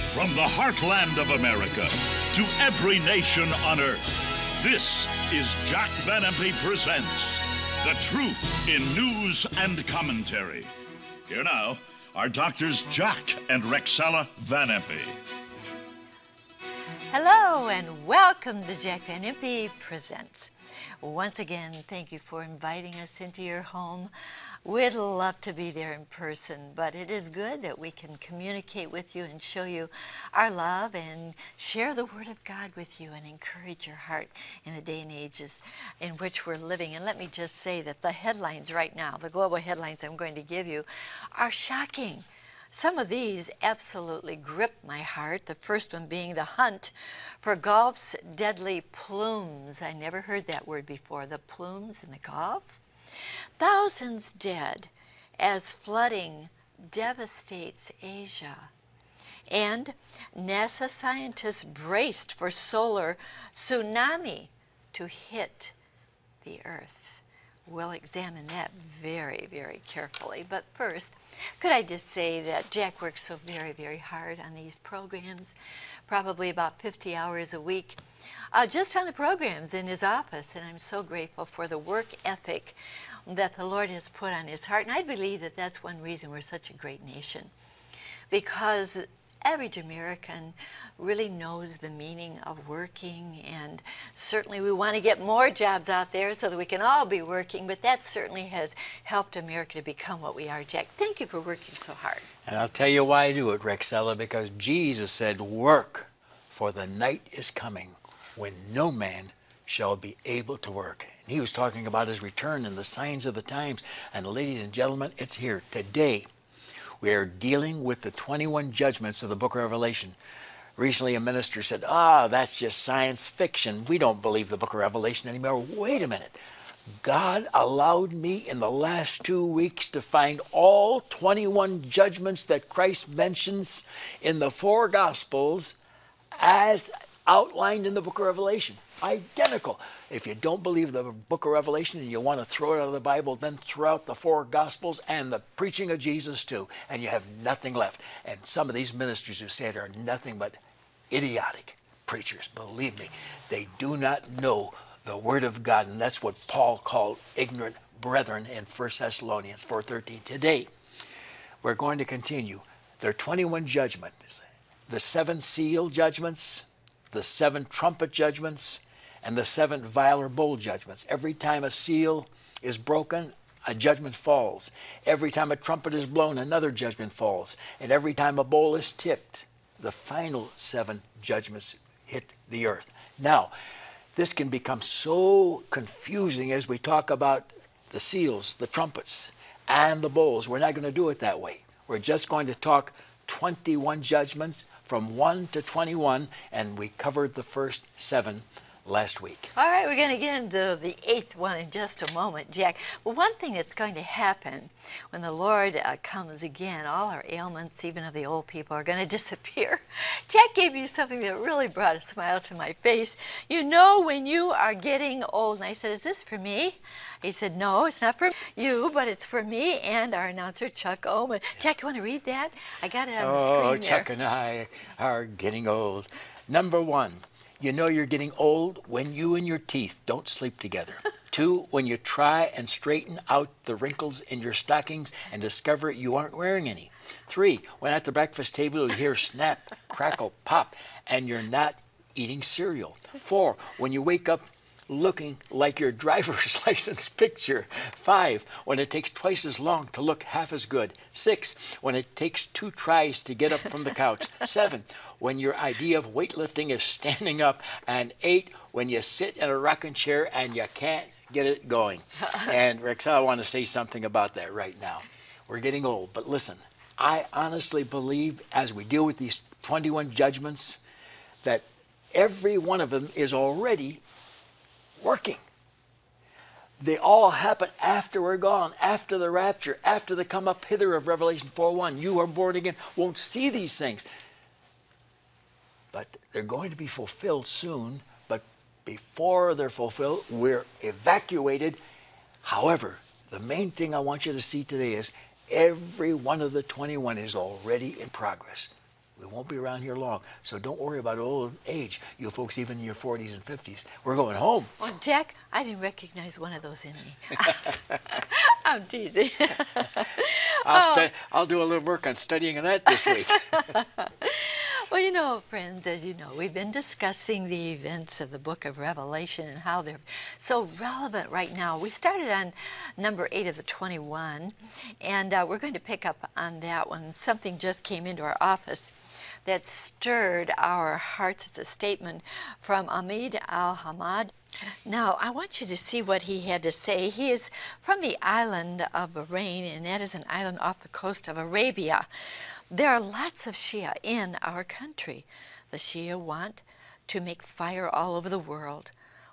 From the heartland of America to every nation on earth, this is Jack Van Impe Presents The Truth in News and Commentary. Here now are Doctors Jack and Rexella Van Impe. Hello and welcome to Jack Van Impe Presents. Once again, thank you for inviting us into your home. We'd love to be there in person, but it is good that we can communicate with you and show you our love and share the Word of God with you and encourage your heart in the day and ages in which we're living. And let me just say that the headlines right now, the global headlines I'm going to give you, are shocking. Some of these absolutely grip my heart, the first one being the hunt for Gulf's deadly plumes. I never heard that word before, the plumes in the Gulf. Thousands dead as flooding devastates Asia. And NASA scientists braced for solar tsunami to hit the Earth. We'll examine that very, very carefully. But first, could I just say that Jack works so very, very hard on these programs, probably about 50 hours a week, just on the programs in his office. And I'm so grateful for the work ethic that the Lord has put on his heart. And I believe that that's one reason we're such a great nation, because average American really knows the meaning of working, and certainly we want to get more jobs out there so that we can all be working, but that certainly has helped America to become what we are. Jack, thank you for working so hard. And I'll tell you why I do it, Rexella, because Jesus said, work, for the night is coming when no man shall be able to work. And he was talking about his return and the signs of the times. And ladies and gentlemen, it's here today. We are dealing with the 21 judgments of the book of Revelation. Recently, a minister said, that's just science fiction. We don't believe the book of Revelation anymore. Wait a minute. God allowed me in the last 2 weeks to find all 21 judgments that Christ mentions in the 4 Gospels as outlined in the book of Revelation. Identical. If you don't believe the book of Revelation and you want to throw it out of the Bible, then throw out the 4 Gospels and the preaching of Jesus too, and you have nothing left. And some of these ministers who say it are nothing but idiotic preachers. Believe me, they do not know the Word of God, and that's what Paul called ignorant brethren in 1 Thessalonians 4:13. Today, we're going to continue. There are 21 judgments. The 7 seal judgments, the 7 trumpet judgments, and the 7 vial or bowl judgments. Every time a seal is broken, a judgment falls. Every time a trumpet is blown, another judgment falls. And every time a bowl is tipped, the final 7 judgments hit the earth. Now, this can become so confusing as we talk about the seals, the trumpets, and the bowls. We're not going to do it that way. We're just going to talk 21 judgments from 1 to 21, and we covered the first 7 last week. All right, we're going to get into the 8th one in just a moment, Jack. Well, one thing that's going to happen when the Lord comes again, all our ailments, even of the old people, are going to disappear. Jack gave you something that really brought a smile to my face. You know when you are getting old. And I said, is this for me? He said, no, it's not for you, but it's for me and our announcer, Chuck Oman. Jack, you want to read that? I got it on the screen there. Chuck and I are getting old. Number 1. You know you're getting old when you and your teeth don't sleep together. 2, when you try and straighten out the wrinkles in your stockings and discover you aren't wearing any. 3, when at the breakfast table you hear snap, crackle, pop, and you're not eating cereal. 4, when you wake up looking like your driver's license picture. 5, when it takes twice as long to look half as good. 6, when it takes 2 tries to get up from the couch. 7, when your idea of weightlifting is standing up. And 8, when you sit in a rocking chair and you can't get it going. And Rex, I want to say something about that right now. We're getting old, but listen, I honestly believe as we deal with these 21 judgments that every one of them is already working. They all happen after we're gone, after the rapture, after the come up hither of Revelation 4:1. You are born again, won't see these things. But they're going to be fulfilled soon. But before they're fulfilled, we're evacuated. However, the main thing I want you to see today is every one of the 21 is already in progress. We won't be around here long. So don't worry about old age, you folks even in your 40s and 50s. We're going home. Well, Jack, I didn't recognize one of those in me. I'm teasing. I'll do a little work on studying that this week. Well, you know, friends, as you know, we've been discussing the events of the book of Revelation and how they're so relevant right now. We started on number 8 of the 21, and we're going to pick up on that one. Something just came into our office that stirred our hearts. It's a statement from Ahmed Al-Hamad. Now, I want you to see what he had to say. He is from the island of Bahrain, and that is an island off the coast of Arabia. There are lots of Shia in our country. The Shia want to make fire all over the world.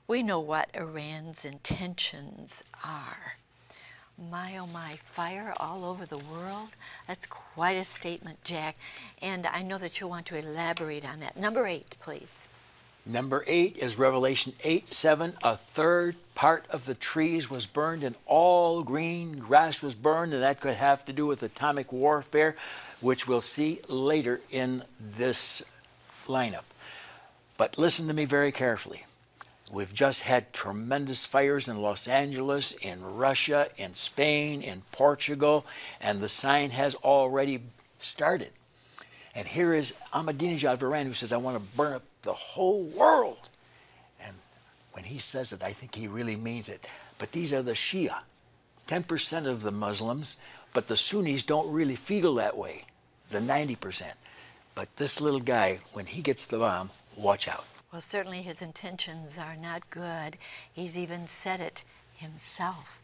We know what Iran's intentions are. My, oh my, fire all over the world? That's quite a statement, Jack. And I know that you'll want to elaborate on that. Number 8, please. Number 8 is Revelation 8:7. A third part of the trees was burned, and all green grass was burned, and that could have to do with atomic warfare, which we'll see later in this lineup. But listen to me very carefully. We've just had tremendous fires in Los Angeles, in Russia, in Spain, in Portugal, and the sign has already started. And here is Ahmadinejad of Iran, who says, I want to burn up the whole world. And when he says it, I think he really means it. But these are the Shia, 10% of the Muslims, but the Sunnis don't really feel that way, the 90%. But this little guy, when he gets the bomb, watch out. Well, certainly his intentions are not good. He's even said it himself.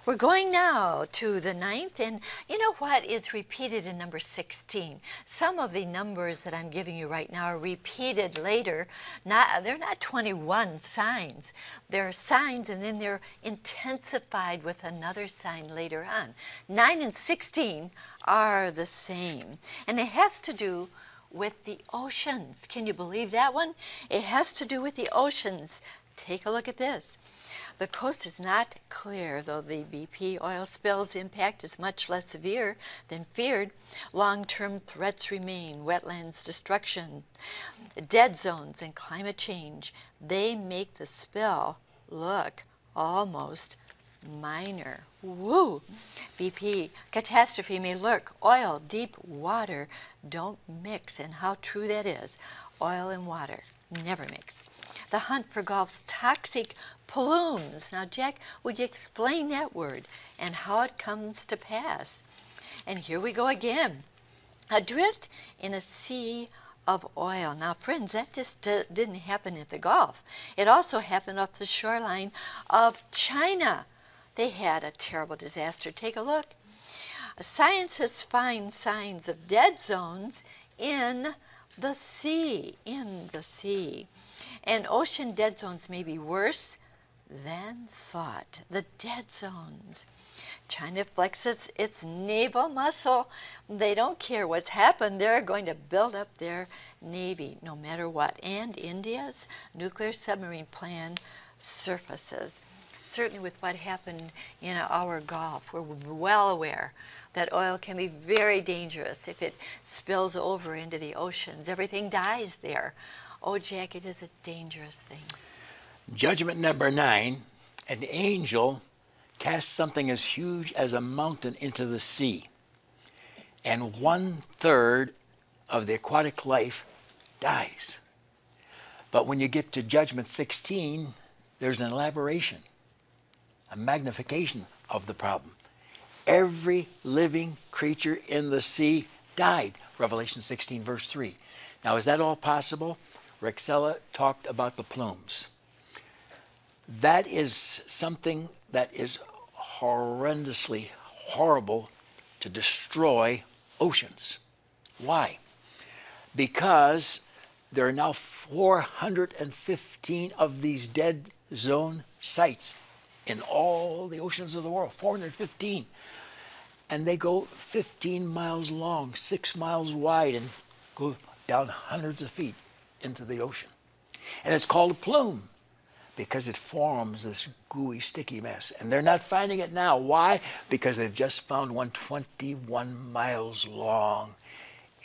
We're going now to the 9th, and you know what is repeated in number 16? Some of the numbers that I'm giving you right now are repeated later. They're not 21 signs. They're signs, and then they're intensified with another sign later on. 9 and 16 are the same, and it has to do with the oceans. Can you believe that one? It has to do with the oceans. Take a look at this. The coast is not clear, though the BP oil spill's impact is much less severe than feared. Long-term threats remain: wetlands destruction, dead zones, and climate change. They make the spill look almost minor. Woo! BP catastrophe may lurk. Oil, deep water don't mix, and how true that is. Oil and water never mix. The hunt for Gulf's toxic plumes. Now, Jack, would you explain that word and how it comes to pass? And here we go again. Adrift in a sea of oil. Now, friends, that just didn't happen at the Gulf. It also happened off the shoreline of China. They had a terrible disaster. Take a look. Scientists find signs of dead zones in the sea. And ocean dead zones may be worse than thought. The dead zones. China flexes its naval muscle. They don't care what's happened. They're going to build up their navy no matter what. And India's nuclear submarine plan surfaces. Certainly with what happened in our Gulf, we're well aware that oil can be very dangerous if it spills over into the oceans. Everything dies there. Oh, Jack, it is a dangerous thing. Judgment number 9, an angel cast something as huge as a mountain into the sea, and 1/3 of the aquatic life dies. But when you get to Judgment 16, there's an elaboration, a magnification of the problem. Every living creature in the sea died. Revelation 16, verse 3. Now, is that all possible? Rexella talked about the plumes. That is something that is horrendously horrible to destroy oceans. Why? Because there are now 415 of these dead zone sites in all the oceans of the world, 415. And they go 15 miles long, 6 miles wide, and go down hundreds of feet into the ocean. And it's called a plume because it forms this gooey, sticky mess. And they're not finding it now. Why? Because they've just found one 21 miles long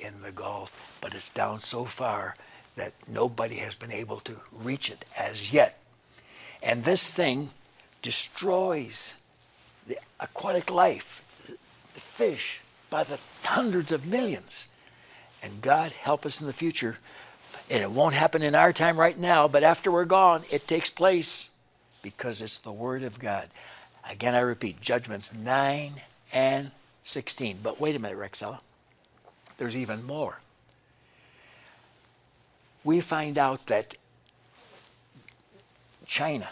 in the Gulf, but it's down so far that nobody has been able to reach it as yet. And this thing destroys the aquatic life, the fish, by the hundreds of millions. And God help us in the future. And it won't happen in our time right now, but after we're gone, it takes place because it's the Word of God. Again, I repeat, Judgments 9 and 16. But wait a minute, Rexella. There's even more. We find out that China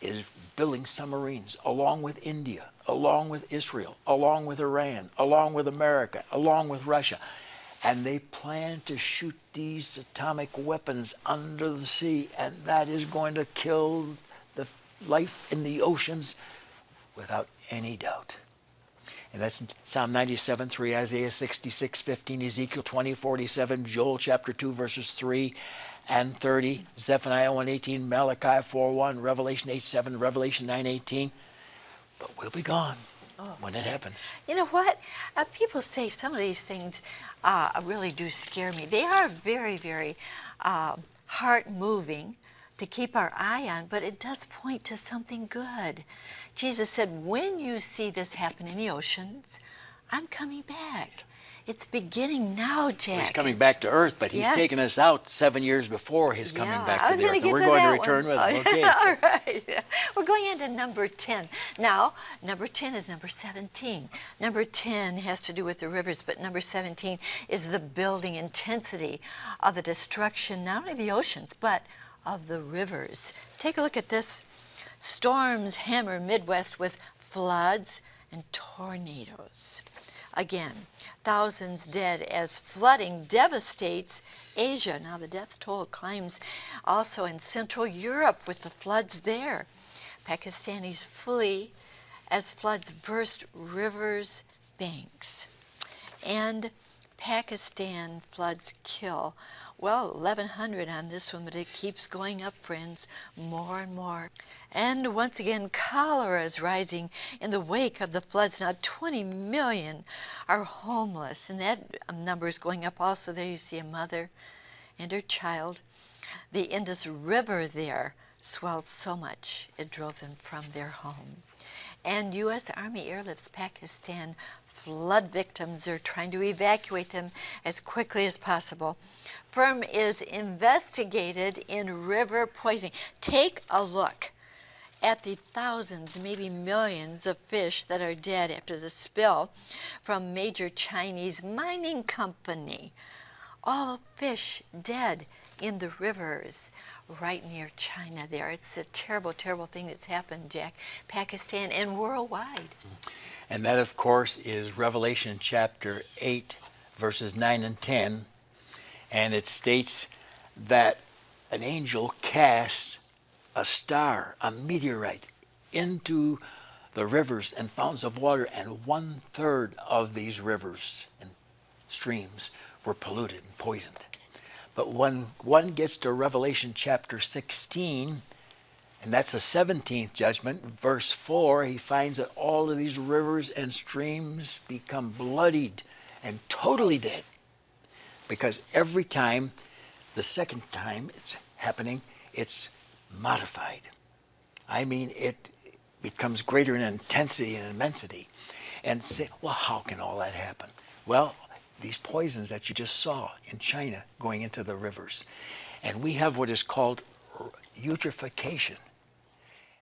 is building submarines along with India, along with Israel, along with Iran, along with America, along with Russia. And they plan to shoot these atomic weapons under the sea, and that is going to kill the life in the oceans without any doubt. And that's Psalm 97:3, Isaiah 66:15, Ezekiel 20:47, Joel chapter 2, verses 3 and 30, Zephaniah 1:18, Malachi 4:1, Revelation 8:7, Revelation 9:18. But we'll be gone when it happens. You know what? People say some of these things really do scare me. They are very, very heart-moving to keep our eye on, but it does point to something good. Jesus said, when you see this happen in the oceans, I'm coming back. It's beginning now, Jack. He's coming back to earth, but he's taken us out 7 years before his coming back to the earth. And we're going to return with him. Okay. All right. We're going into number 10. Now, number 10 is number 17. Number 10 has to do with the rivers, but number 17 is the building intensity of the destruction, not only of the oceans, but of the rivers. Take a look at this. Storms hammer Midwest with floods and tornadoes. Again, thousands dead as flooding devastates Asia. Now the death toll climbs also in Central Europe with the floods there. Pakistanis flee as floods burst rivers' banks. And Pakistan floods kill. Well, 1,100 on this one, but it keeps going up, friends, more and more. And once again, cholera is rising in the wake of the floods. Now, 20 million are homeless, and that number is going up also. There you see a mother and her child. The Indus River there swelled so much it drove them from their home. And U.S. Army airlifts Pakistan flood victims. They're trying to evacuate them as quickly as possible. Firm is investigated in river poisoning. Take a look at the thousands, maybe millions of fish that are dead after the spill from major Chinese mining company. All fish dead in the rivers right near China there. It's a terrible, terrible thing that's happened, Jack, Pakistan and worldwide. And that, of course, is Revelation chapter 8, verses 9 and 10. And it states that an angel cast a star, a meteorite, into the rivers and fountains of water, and 1/3 of these rivers and streams were polluted and poisoned. But when one gets to Revelation chapter 16, and that's the 17th judgment, verse 4, he finds that all of these rivers and streams become bloodied and totally dead. Because every time, the second time it's happening, it's modified. I mean, it becomes greater in intensity and immensity. And say, well, how can all that happen? Well, these poisons that you just saw in China going into the rivers. And we have what is called eutrophication.